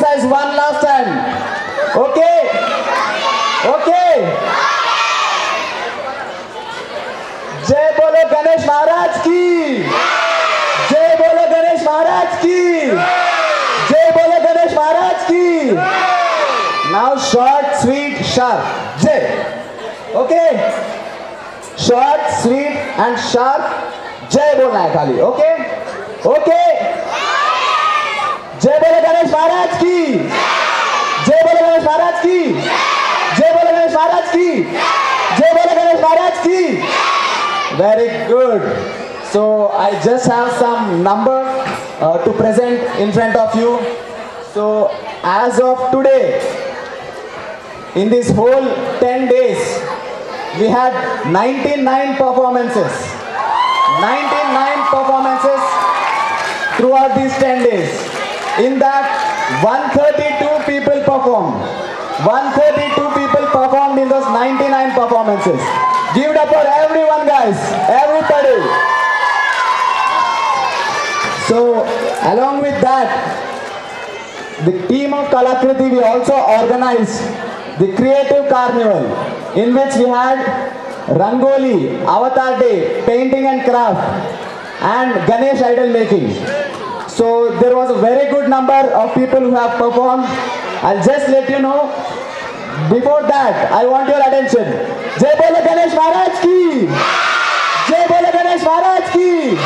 exercise one last time. Okay? Okay? जय बोलो गणेश महाराज की, जय बोलो गणेश महाराज की, जय बोलो गणेश महाराज की. Now short, sweet, sharp. Jay. Okay? Short, sweet and sharp. जय बोलना है खाली. Okay? Okay? जय बोलो गणेश महाराज की, जय बोलो गणेश महाराज की, जय बोलो गणेश महाराज की, जय बोलो गणेश महाराज की. Very good. So I just have some number to present in front of you. So as of today, in this whole 10 days, we had 99 performances. 99 performances throughout these 10 days. In that, 132 people performed. 132 people performed in those 99 performances. Give it up for everyone, guys. Everybody. So, along with that, the team of Kalakriti, we also organized the Creative Carnival, in which we had Rangoli, Avatar Day, painting and craft, and Ganesh idol making. So there was a very good number of people who have performed. I'll just let you know. Before that, I want your attention. Jai Bolo Ganesh Maharaj ki! Jai Bolo Ganesh Maharaj ki!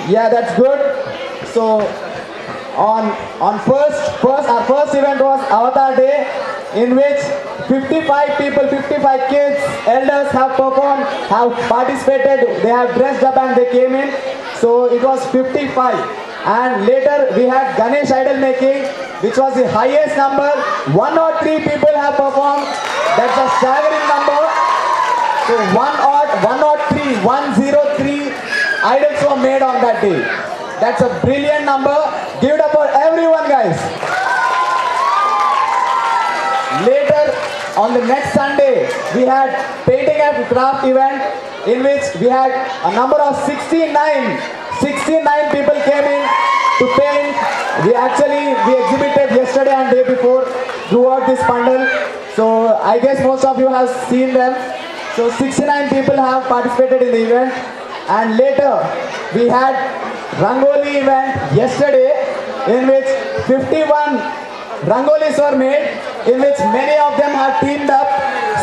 That's good. So on our first event was Avatar Day, in which 55 people, 55 kids, elders have performed, have participated, they have dressed up and they came in. So it was 55. And later we had Ganesh idol making, which was the highest number. 103 people have performed. That's a staggering number. So 103 idols were made on that day. That's a brilliant number. Give it up for everyone, guys. Later, on the next Sunday, we had painting and craft event, in which we had a number of 69 people came in to paint. We exhibited yesterday and day before throughout this bundle. So I guess most of you have seen them. So 69 people have participated in the event. And later, we had Rangoli event yesterday, in which 51 Rangolis were made, in which many of them have teamed up.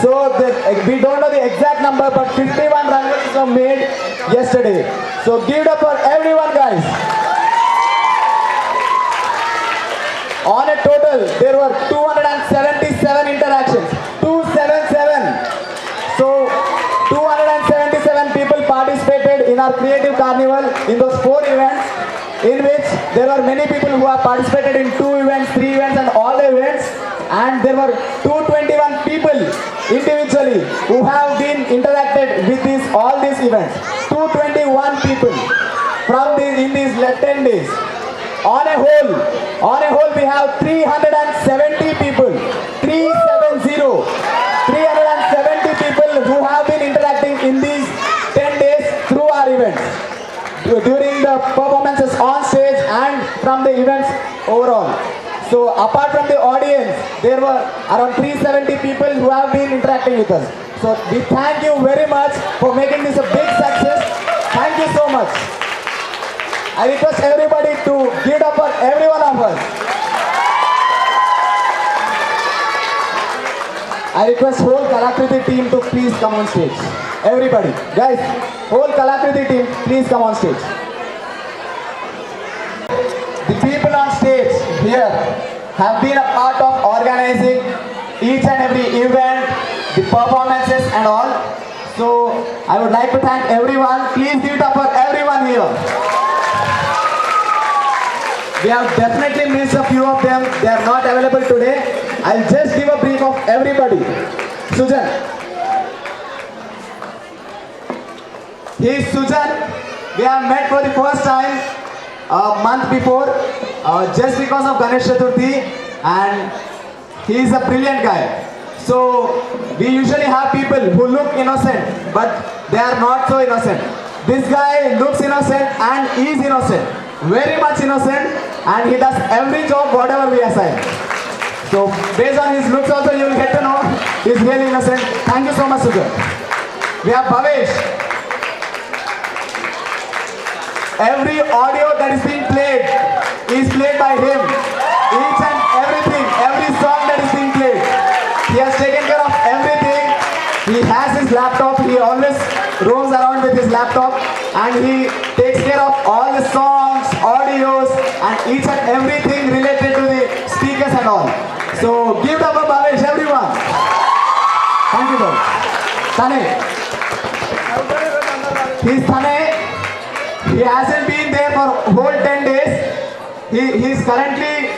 So we don't know the exact number, but 51 Rangolis were made yesterday. So give it up for everyone, guys. On a total, there were 277 interactions. 277. So 277 people participated in our Creative Carnival in those 4 events, in which there were many people who have participated in 2 events, 3 events and all the events. And there were 221 people individually who have been interacted with all these events. 221 people in these 10 days. On a whole we have 370 people. 370 people who have been interacting in these 10 days through our events, during the performances on stage and from the events overall. So apart from the audience, there were around 370 people who have been interacting with us. So we thank you very much for making this a big success. Thank you so much. I request everybody to give it up for every one of us. I request whole Kalakriti team to please come on stage. Everybody, guys, whole Kalakriti team, please come on stage. The people on stage here have been a part of organizing each and every event, the performances and all. So I would like to thank everyone. Please give it up for everyone here. We have definitely missed a few of them. They are not available today. I'll just give a brief of everybody. Sujan. He is Sujan. We have met for the first time a month before, just because of Ganesh Chaturthi, and he is a brilliant guy. So we usually have people who look innocent, but they are not so innocent. This guy looks innocent and is innocent. very much innocent, and he does every job whatever we assign. So based on his looks also you will get to know he's really innocent. Thank you so much, Sujat. We have Bhavesh. Every audio that is being played is played by him. Each and everything, every song that is being played, he has taken care of everything. He has his laptop. He always roams around with his laptop, and he takes care of all the songs, audios, and each and everything related to the speakers and all. So give it up for Bhavesh, everyone. Thank you, sir. Thane. He's Thane. He hasn't been there for whole 10 days. He's currently,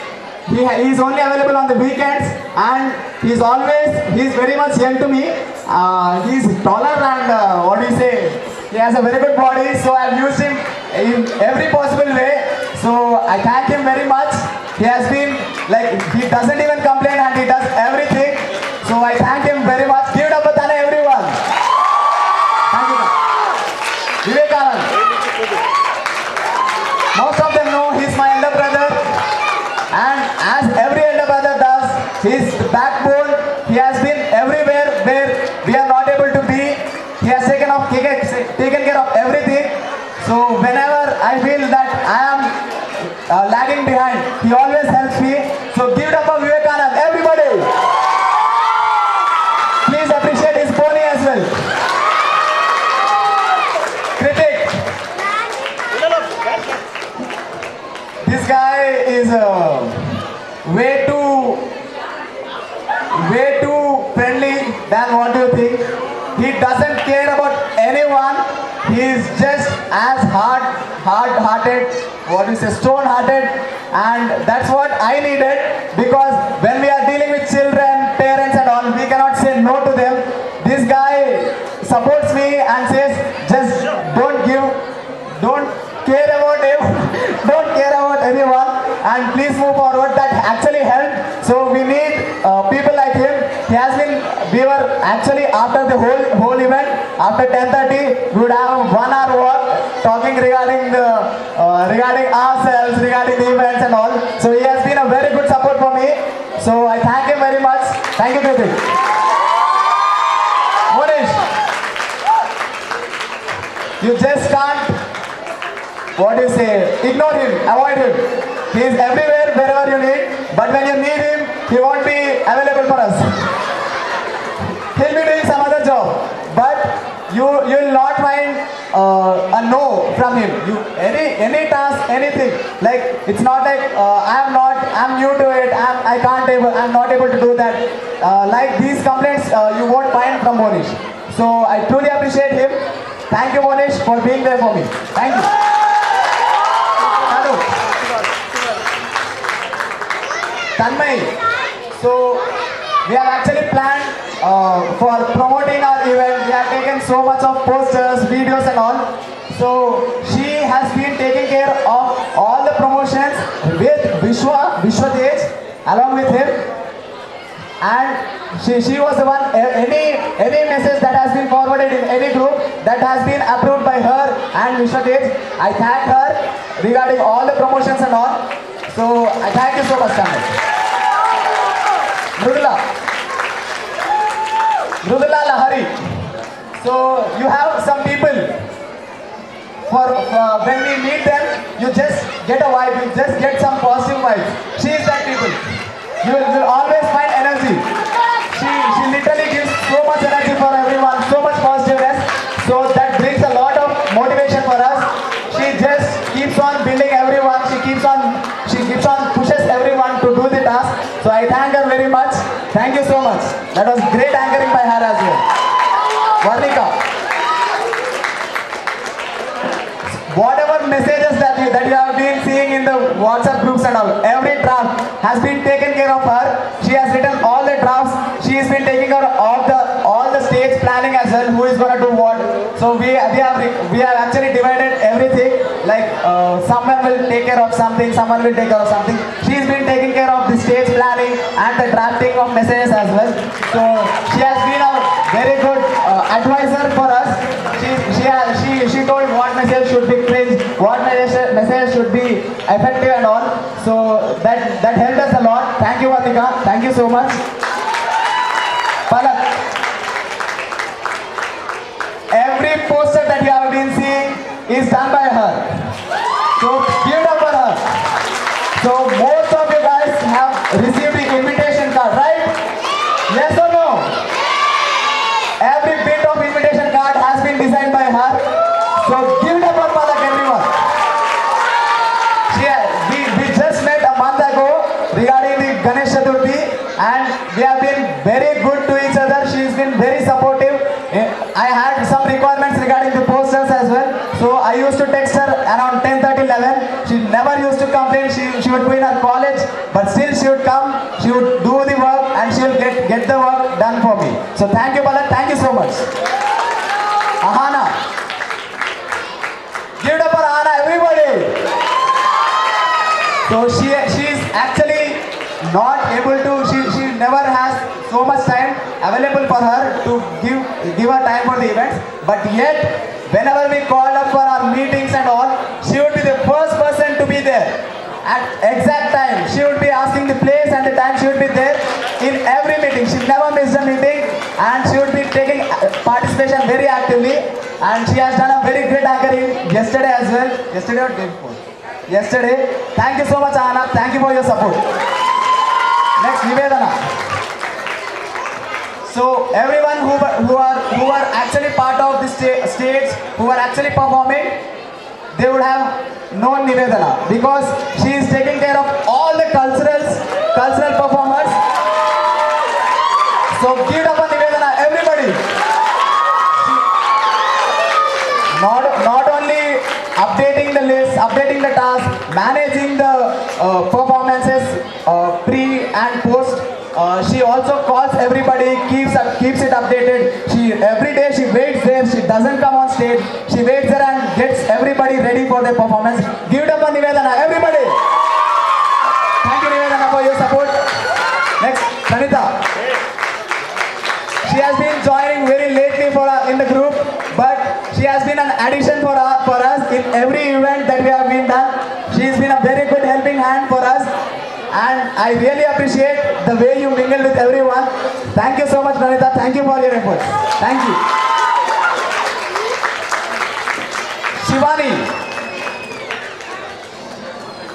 he's only available on the weekends, and he's very much young to me. He's taller and what do you say? He has a very good body, so I've used him in every possible way. So I thank him very much. He has been like, he doesn't even complain and he does everything. So I thank him very much. Give it up for Thane, everyone. Thank you. Vivekanand. Most of them know he's my elder brother, and as every elder brother does, his backbone, he has been everywhere where we are not able to be. He has taken care of everything. So whenever I feel that I am lagging behind, he always helps me. So give it up for Vivekanand, everybody. Please appreciate his pony as well. Kritik. This guy is way too friendly than what you think. He doesn't care about anyone. He is just as hard-hearted, stone-hearted, and that's what I needed, because when we are dealing with children, parents and all, we cannot say no to them. This guy supports me and says, just don't care about him, don't care about anyone, and please move forward. That actually helped. So we need people like him. We were actually after the whole event, after 10:30, we would have 1 hour walk talking regarding ourselves, regarding the events and all. So he has been a very good support for me. So I thank him very much. Thank you, Kritik. Monish, you just can't, ignore him, avoid him. He is everywhere, wherever you need, but when you need him, he won't be available for us. He'll be doing some other job, but you will not find a no from him. Any task, anything. Like, it's not like I'm new to it, I'm not able to do that. Like these complaints, you won't find from Monish. So I truly appreciate him. Thank you, Monish, for being there for me. Thank you. Tanmay. So we have actually planned for promoting our event. We have taken so much of posters, videos and all. So she has been taking care of all the promotions with Vishwa Tej, along with him. And she was the one, any message that has been forwarded in any group that has been approved by her and Vishwa Tej, I thank her regarding all the promotions and all. So I thank you so much, Tanmay. Mrudula Lahari. So you have some people, when we meet them, you just get a vibe, you just get some positive vibes. She is that people. You will always find energy. She literally gives so much energy for everyone, so much positiveness. So that brings a lot of motivation for us. She just keeps on building everyone. She keeps on pushes everyone to do the task. So I thank her very much. Thank you so much. That was great anchoring by her as well. Varnika. Whatever messages that you have been seeing in the WhatsApp groups and all, every draft has been taken care of her. She has written all the drafts. She has been taking care of all the stage planning as well. Who is going to do what? So we have actually divided everything. Like someone will take care of something, someone will take care of something. She's been taking care of the stage planning and the drafting of messages as well. So she has been a very good advisor for us. She told what message should be cringe, what message should be all. So that helped us a lot. Thank you, Vatika. Thank you so much. Palak. Every poster that you have been seeing is done by her. So give it up for her. So most of you guys have received the invitation card, right? Yes or no? Every bit of invitation card has been designed by her. So give it up for Palak, everyone. We just met a month ago regarding the Ganesh Chaturthi, and we have been very good to each other. She's been very supportive. I had some requirements regarding the posters as well. So I used to text her around 10:30, 11. She never used to complain. She would be in her college, but still she would come, she would do the work, and she will get the work done for me. So thank you, Palak. Thank you so much. Ahana. Give it up for Ahana, everybody. So she is actually not able to, she never has so much time available for her to give her time for the events, but yet whenever we call up for our meetings and all, she would be the first person to be there at exact time. She would be asking the place and the time. She would be there in every meeting. She never missed a meeting, and she would be taking participation very actively, and she has done a very great anchoring yesterday as well. Yesterday or day before? Yesterday. Thank you so much, Anna. Thank you for your support. Next, Nivedana. So everyone who are actually part of this stage, who are actually performing, they would have known Nivedana because she is taking care of all the cultural performers. So give it up for Nivedana, everybody. Not only updating the list, updating the task, managing the performances pre and post. She also calls everybody, keeps it updated. Every day she waits there. She doesn't come on stage. She waits there and gets everybody ready for their performance. Give it up for Nivedana, everybody. Thank you, Nivedana, for your support. Next, Pranita. She has been joining very lately in the group, but she has been an addition for us in every event that we have been done. She has been a very good helping hand for us, and I really appreciate the way you mingle with everyone. Thank you so much, Pranita. Thank you for your efforts. Thank you. Shivani.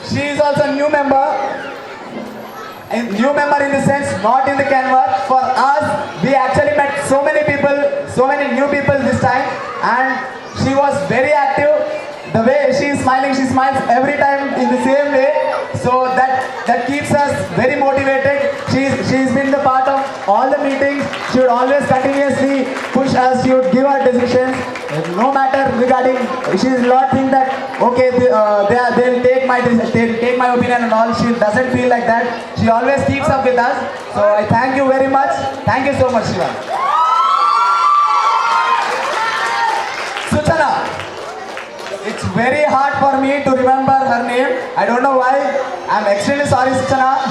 She is also a new member. New member in the sense, not in the canvas. For us, we actually met so many people, so many new people this time, and she was very active. The way she is smiling, she smiles every time in the same way. So that keeps us very motivated. She's been the part of all the meetings. She would always continuously push us. She would give her decisions. No matter regarding, she does not think that okay, they'll take my opinion and all. She doesn't feel like that. She always keeps up with us. So I thank you very much. Thank you so much, Shiva. Suchana. It's very hard for me to remember her name. I don't know why. I'm extremely sorry, Suchana.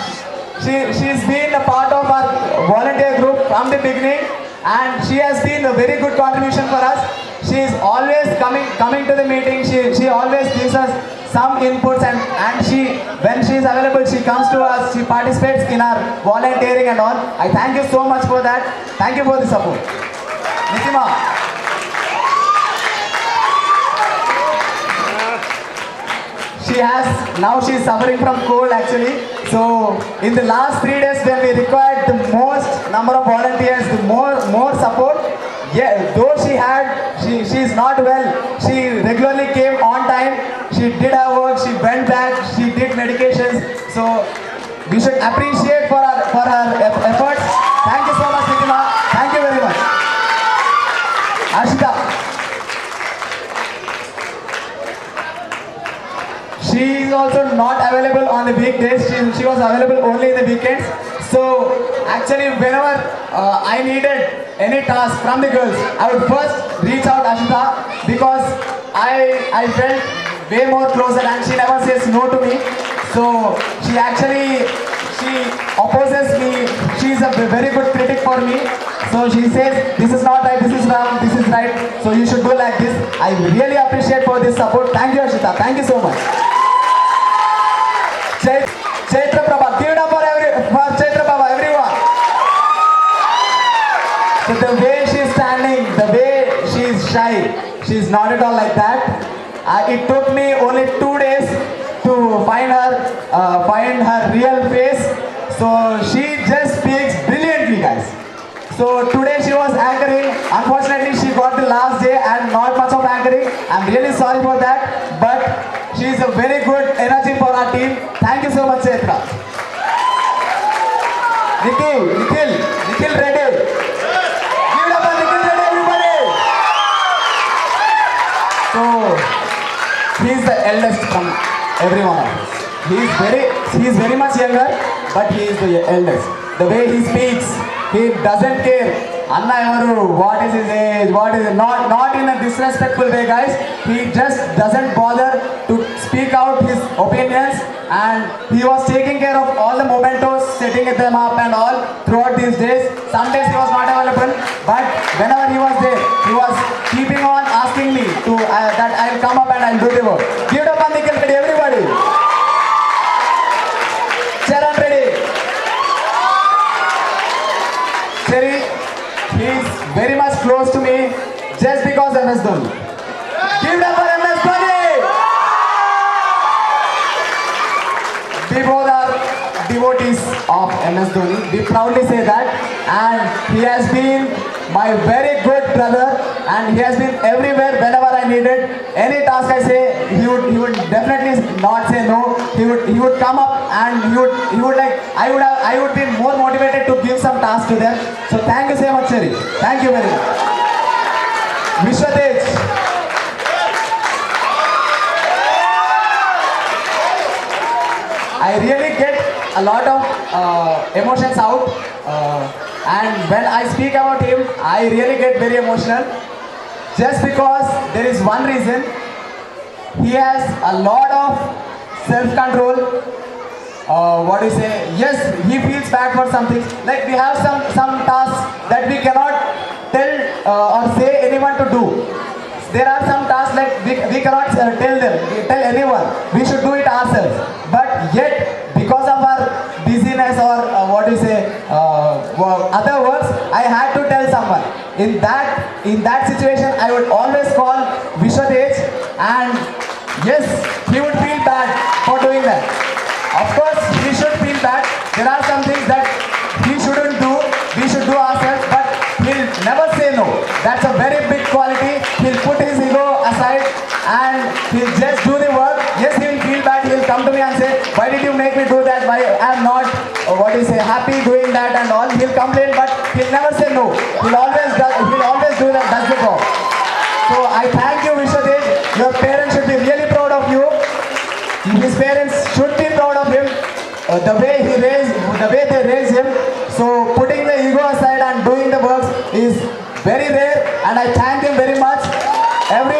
She's been a part of our volunteer group from the beginning, and she has been a very good contribution for us. She is always coming to the meeting. She always gives us some inputs, and when she is available, she comes to us. She participates in our volunteering and all. I thank you so much for that. Thank you for the support. Nitima. She's suffering from cold actually. So in the last 3 days when we required the most number of volunteers, the more support, yeah, though she's not well, she regularly came on time, she did her work, she went back, she did medications. So we should appreciate for her efforts. Thank you so much, Nitima. Thank you very much. Ashita. She is also not available on the weekdays. She was available only in the weekends. So actually whenever I needed any task from the girls, I would first reach out Ashita because I felt way more closer, and she never says no to me. So she opposes me. She is a very good critic for me. So she says, this is not right, this is wrong, this is right. So you should do like this. I really appreciate for this support. Thank you, Ashita. Thank you so much. Chaitra Prabha. Give it up for Chaitra Prabha, everyone. So the way she's standing, the way she's shy, she's not at all like that. It took me only 2 days to find her real face. So she just speaks brilliantly, guys. So today she was anchoring. Unfortunately, she got the last day and not much of anchoring. I'm really sorry for that. But she's a very good energy for our team. Thank you so much, Chaitra. Nikhil Reddy. Give it up for Nikhil Reddy, everybody. So he's the eldest from everyone of us. He's very much younger, but he is the eldest. The way he speaks, he doesn't care. Anna Evaru, what is his age, what is it? Not in a disrespectful way, guys. He just doesn't bother to speak out his opinions, and he was taking care of all the mementos, setting them up and all throughout these days. Some days he was not available, but whenever he was there, he was keeping on asking me to that I'll come up and I'll do the work. Give it up on Nikhil Reddy, everybody. Charan Reddy. Cherry, he is very much close to me just because MS Dhoni. Give it up for MS Dhoni! We both are devotees of MS Dhoni. We proudly say that. And he has been my very good brother, and he has been everywhere whenever I needed. Any task I say, he would definitely not say no. He would come up and he would like I would be more motivated to give some tasks to them. So thank you so much, Cherry. Thank you very much. Vishwatej. I really get a lot of emotions out, and when I speak about him, I really get very emotional. Just because there is one reason. He has a lot of self-control. What do you say? Yes, he feels bad for something. Like we have some tasks that we cannot tell or say anyone to do. There are some tasks like we cannot tell anyone. We should do it ourselves. But yet, because of our busyness or what do you say, other works, I had to tell someone. In that situation, I would always call Vishwatej, and yes, he would feel bad for doing that. Of course, he should feel bad. There are some things that he shouldn't do. We should do ourselves, but he'll never say no. That's a very big quality. He'll put his ego aside and he'll just do the work. Yes, he'll feel bad. He'll come to me and say, why did you make me do that? Why I'm not, happy doing that and all. He'll complain, but he'll never say no. He'll always do that. That's the job. So I thank you, Vishwatej. Your parents should be really proud of you. His parents should be proud of him. The way they raised him. So putting the ego aside and doing the works is very rare, and I thank him very much. Every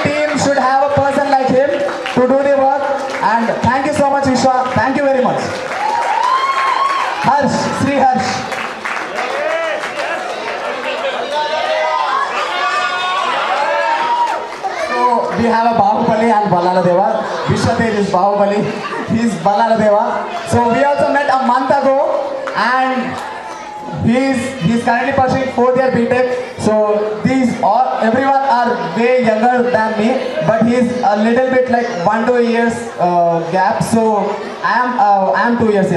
team should have a person like him to do the work. And thank you so much, Vishwa. Thank you very much. Harsh, Sri Harsh. We have a Bahubali and Balaladeva. Vishwatej is Bahubali. He is Balaladeva. So we also met a month ago, and he's currently pursuing 4th year BTech. So everyone are way younger than me, but he's a little bit like 1-2 years gap. So I am 2 years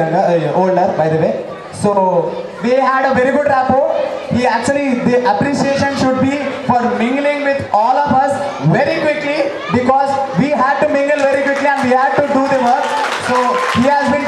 older, by the way. So we had a very good rapport. The appreciation should be for mingling with all of us very quickly, because we had to mingle very quickly and we had to do the work. So he has been